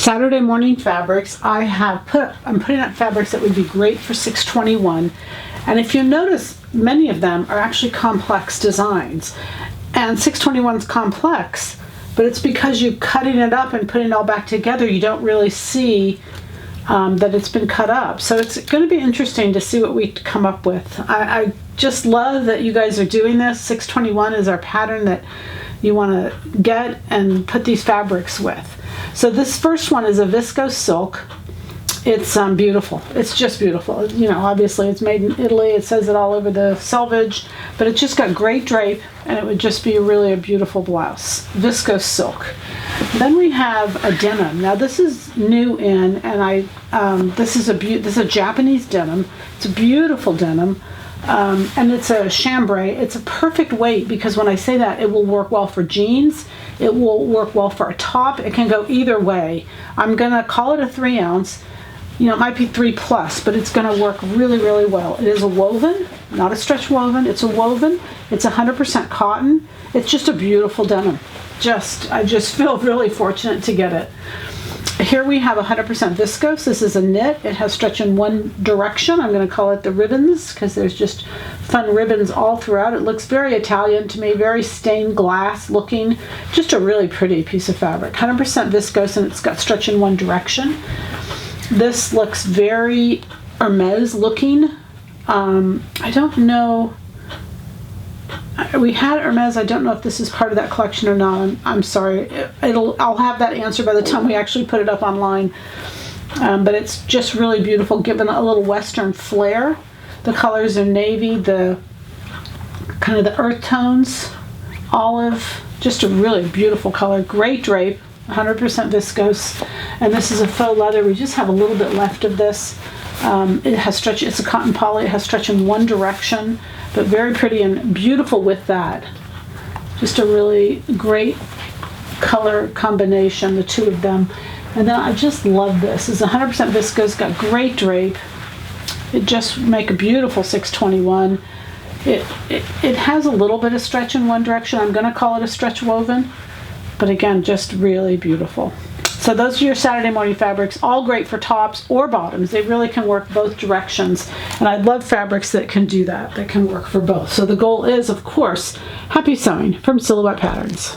Saturday morning fabrics, I'm putting up fabrics that would be great for 621. And if you notice, many of them are actually complex designs. And 621's complex, but it's because you're cutting it up and putting it all back together, you don't really see that it's been cut up. So it's going to be interesting to see what we come up with. I just love that you guys are doing this. 621 is our pattern that you want to get and put these fabrics with. So this first one is a viscose silk. It's beautiful. It's just beautiful. You know, obviously it's made in Italy. It says it all over the selvage, but it's just got great drape, and it would just be really a beautiful blouse. Viscose silk. Then we have a denim. Now this is new in, and this is a Japanese denim. It's a beautiful denim. And it's a chambray. It's a perfect weight because when I say that, it will work well for jeans. It will work well for a top. It can go either way. I'm going to call it a 3 ounce. You know, it might be 3+, but it's going to work really, really well. It is a woven, not a stretch woven. It's a woven. It's 100% cotton. It's just a beautiful denim. I just feel really fortunate to get it. Here we have 100% viscose. This is a knit. It has stretch in one direction. I'm going to call it the ribbons because there's just fun ribbons all throughout. It looks very Italian to me, very stained glass looking. Just a really pretty piece of fabric. 100% viscose, and it's got stretch in one direction. This looks very Hermes looking. I don't know. We had Hermes. I don't know if this is part of that collection or not. I'm sorry. I'll have that answer by the time we actually put it up online. But it's just really beautiful, given a little Western flair. The colors are navy, the kind of the earth tones, olive. Just a really beautiful color. Great drape. 100% viscose. And this is a faux leather. We just have a little bit left of this. It has stretch. It's a cotton poly. It has stretch in one direction, but very pretty and beautiful with that. Just a really great color combination, the two of them. And then I just love this. It's 100% viscose, got great drape. It just make a beautiful 621. It has a little bit of stretch in one direction. I'm going to call it a stretch woven, but again, just really beautiful. So those are your Saturday morning fabrics, all great for tops or bottoms. They really can work both directions. And I love fabrics that can do that can work for both. So the goal is, of course, happy sewing from Silhouette Patterns.